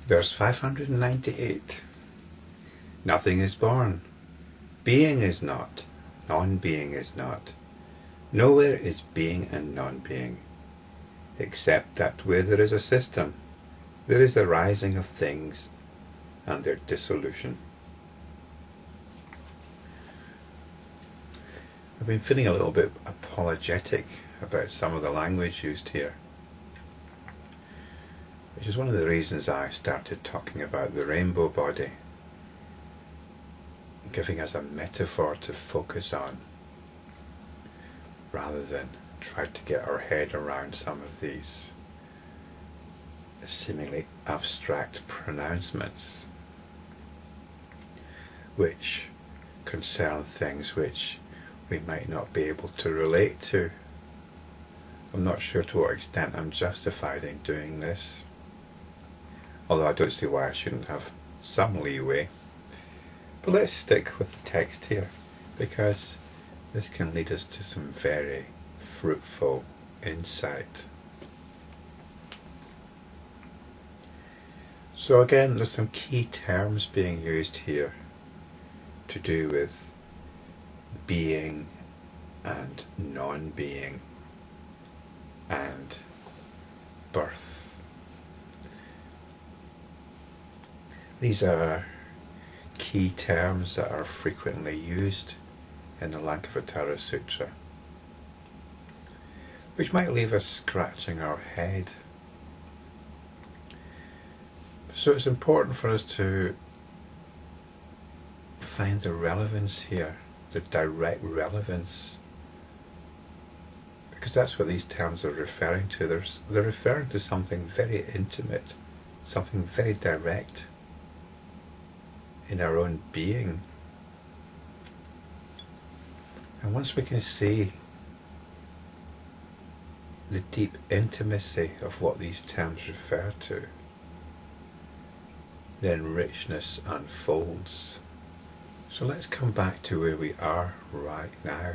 Verse 598. Nothing is born. Being is not. Non-being is not. Nowhere is being and non-being, except that where there is a system, there is the rising of things and their dissolution. I've been feeling a little bit apologetic about some of the language used here, which is one of the reasons I started talking about the rainbow body, giving us a metaphor to focus on, rather than try to get our head around some of these seemingly abstract pronouncements, which concern things which we might not be able to relate to. I'm not sure to what extent I'm justified in doing this, although I don't see why I shouldn't have some leeway. But let's stick with the text here, because this can lead us to some very fruitful insight. So again, there's some key terms being used here to do with being and non-being and birth. These are key terms that are frequently used in the Lankavatara Sutra, which might leave us scratching our head. So it's important for us to find the relevance here, the direct relevance, because that's what these terms are referring to. They're referring to something very intimate, something very direct in our own being. And once we can see the deep intimacy of what these terms refer to, then richness unfolds. So let's come back to where we are right now.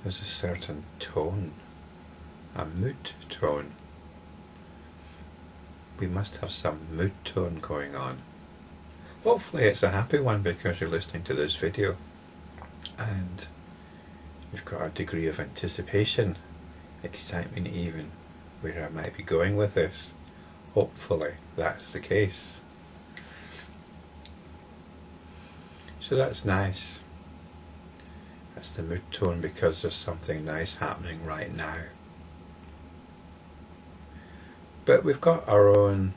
There's a certain tone, a mood tone. We must have some mood tone going on. Hopefully it's a happy one, because you're listening to this video and you've got a degree of anticipation, excitement even, where I might be going with this. Hopefully that's the case. So that's nice. That's the mood tone, because there's something nice happening right now. But we've got our own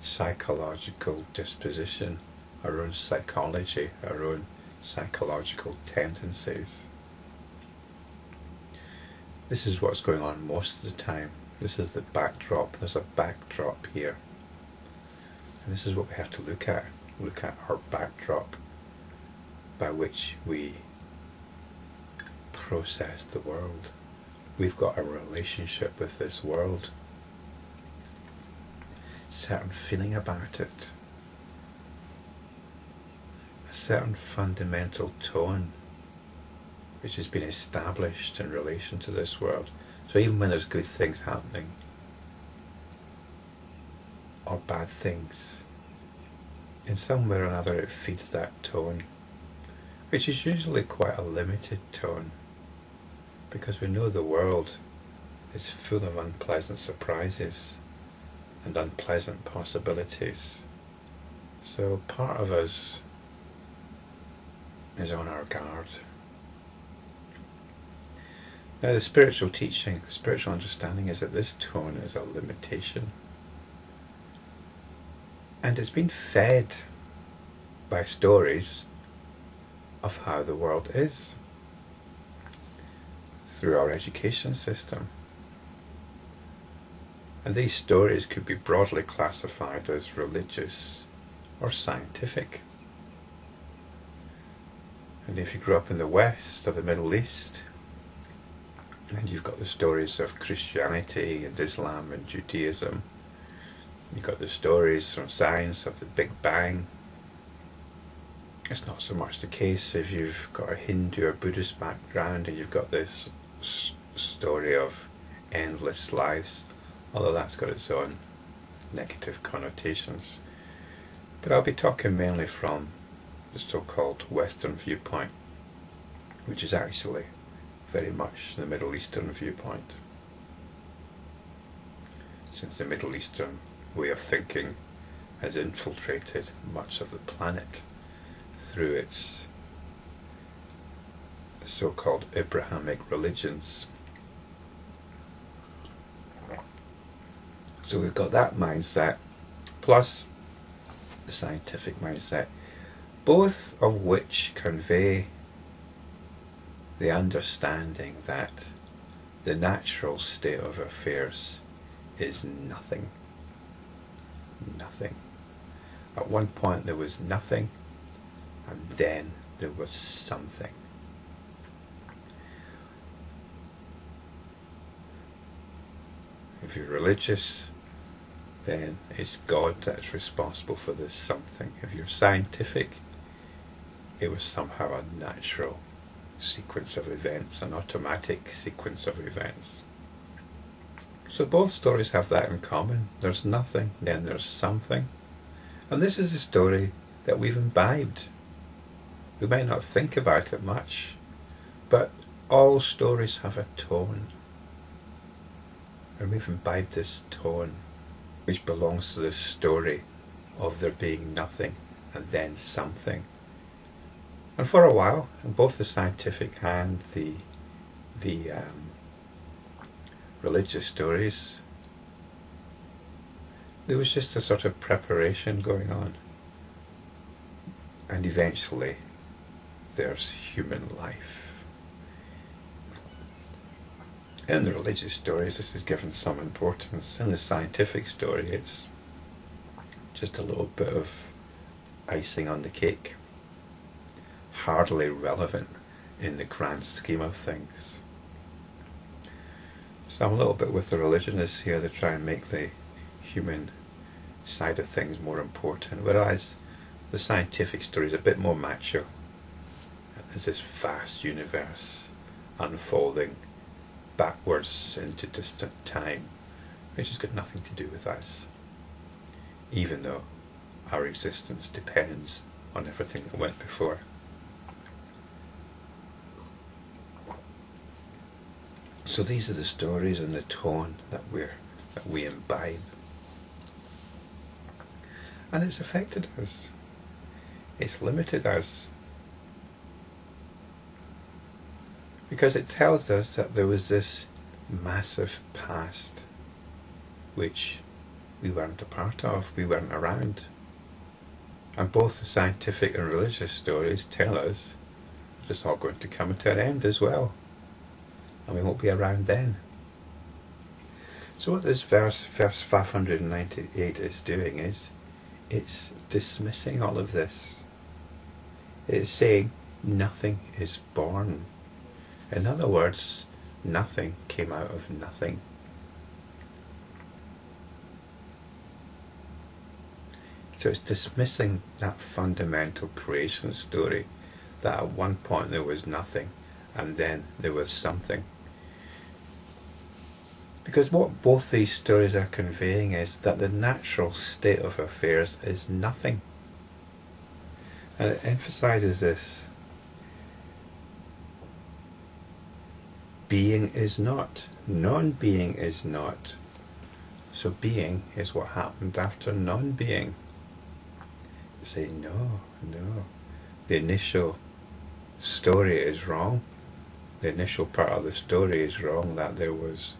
psychological disposition, our own psychology, our own psychological tendencies. This is what's going on most of the time. This is the backdrop. There's a backdrop here. And this is what we have to look at. Look at our backdrop by which we process the world. We've got a relationship with this world. Certain feeling about it. A certain fundamental tone which has been established in relation to this world. So even when there's good things happening, or bad things, in some way or another it feeds that tone, which is usually quite a limited tone, because we know the world is full of unpleasant surprises and unpleasant possibilities. So part of us is on our guard. Now the spiritual teaching, the spiritual understanding is that this tone is a limitation. And it's been fed by stories of how the world is through our education system. And these stories could be broadly classified as religious or scientific. And if you grew up in the West or the Middle East, and you've got the stories of Christianity and Islam and Judaism, you've got the stories from science of the Big Bang. It's not so much the case if you've got a Hindu or Buddhist background and you've got this story of endless lives, although that's got its own negative connotations. But I'll be talking mainly from the so-called Western viewpoint, which is actually very much the Middle Eastern viewpoint, since the Middle Eastern way of thinking has infiltrated much of the planet through its so-called Abrahamic religions. So we've got that mindset, plus the scientific mindset, both of which convey the understanding that the natural state of affairs is nothing. Nothing. At one point there was nothing, and then there was something. If you're religious, then it's God that's responsible for this something. If you're scientific, it was somehow a natural sequence of events, an automatic sequence of events. So both stories have that in common. There's nothing, then there's something. And this is a story that we've imbibed. We might not think about it much, but all stories have a tone. And we've imbibed this tone, which belongs to this story of there being nothing and then something. And for a while, in both the scientific and the religious stories, there was just a sort of preparation going on. And eventually, there's human life. In the religious stories, this is given some importance. In the scientific story, it's just a little bit of icing on the cake. Hardly relevant in the grand scheme of things. So I'm a little bit with the religionists here to try and make the human side of things more important, whereas the scientific story is a bit more macho. There's this vast universe unfolding backwards into distant time, which has got nothing to do with us, even though our existence depends on everything that went before. So these are the stories and the tone that we imbibe, and it's affected us. It's limited us, because it tells us that there was this massive past which we weren't a part of, we weren't around. And both the scientific and religious stories tell us it's all going to come to an end as well, and we won't be around then. So what this verse 598 is doing is it's dismissing all of this. It's saying nothing is born. In other words, nothing came out of nothing. So it's dismissing that fundamental creation story, that at one point there was nothing and then there was something. Because what both these stories are conveying is that the natural state of affairs is nothing. And it emphasizes this. Being is not. Non-being is not. So being is what happened after non-being. You say, no. The initial story is wrong. The initial part of the story is wrong, that there was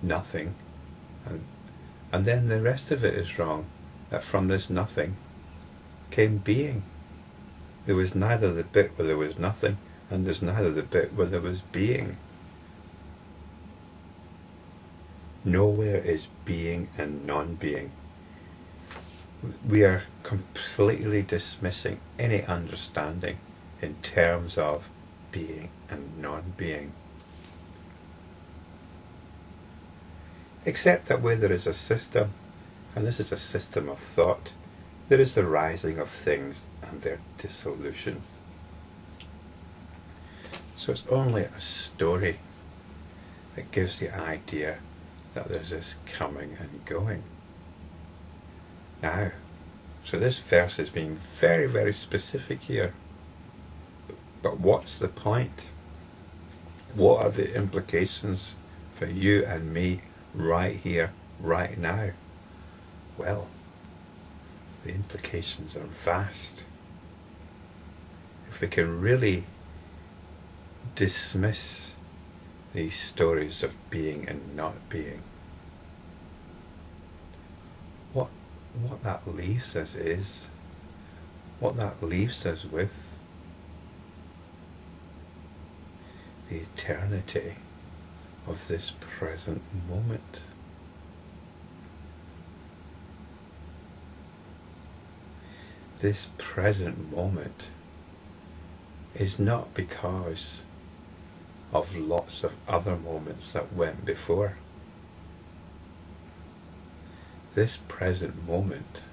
nothing. And then the rest of it is wrong, that from this nothing came being. There was neither the bit where there was nothing, and there's neither the bit where there was being. Nowhere is being and non-being. We are completely dismissing any understanding in terms of being and non-being. Except that where there is a system, and this is a system of thought, there is the rising of things and their dissolution. So it's only a story that gives the idea that there's this coming and going. now. So this verse is being very, very specific here. But what's the point? What are the implications for you and me right here, right now? Well, the implications are vast. If we can really dismiss these stories of being and not being, what that leaves us is, what that leaves us with, the eternity of this present moment. This present moment is not because of lots of other moments that went before. This present moment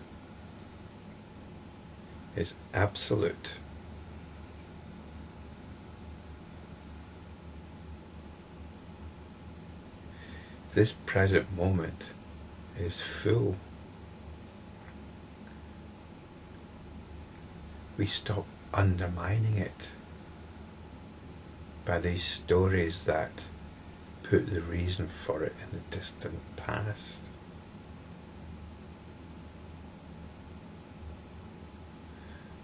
is absolute. This present moment is full. We stop undermining it by these stories that put the reason for it in the distant past.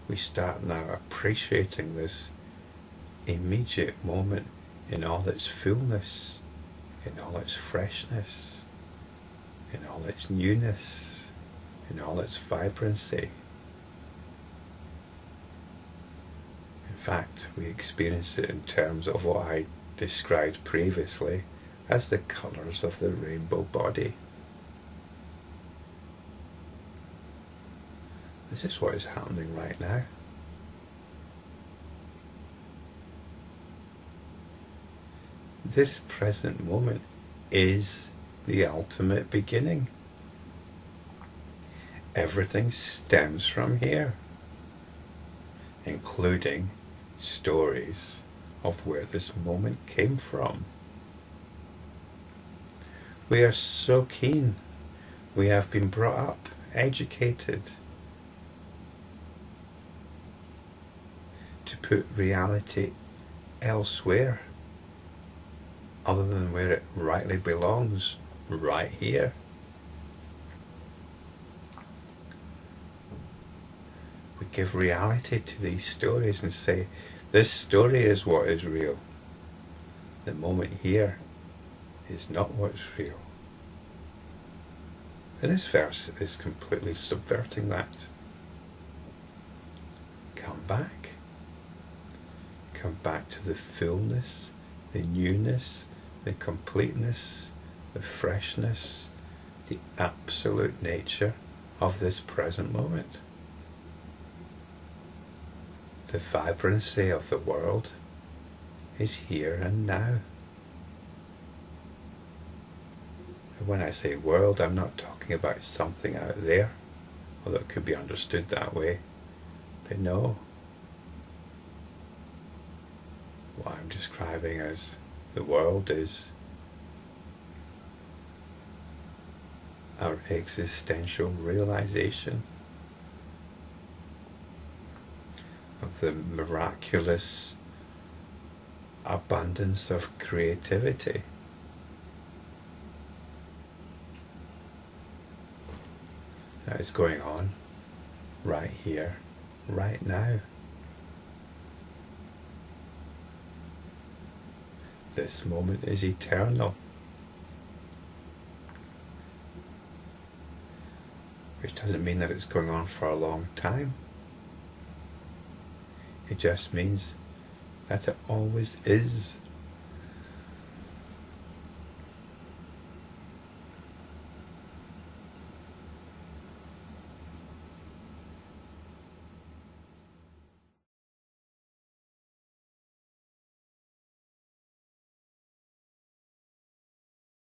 We start now appreciating this immediate moment in all its fullness, in all its freshness, in all its newness, in all its vibrancy. In fact, we experience it in terms of what I described previously as the colours of the rainbow body. This is what is happening right now. This present moment is the ultimate beginning. Everything stems from here, including stories of where this moment came from. We are so keen. We have been brought up, educated, to put reality elsewhere other than where it rightly belongs, right here. We give reality to these stories and say, this story is what is real. The moment here is not what's real. And this verse is completely subverting that. Come back. Come back to the fullness, the newness, the completeness, the freshness, the absolute nature of this present moment. The vibrancy of the world is here and now. And when I say world, I'm not talking about something out there, although it could be understood that way. But no, what I'm describing as the world is our existential realization of the miraculous abundance of creativity. That is going on right here, right now. This moment is eternal, which doesn't mean that it's going on for a long time. It just means that it always is.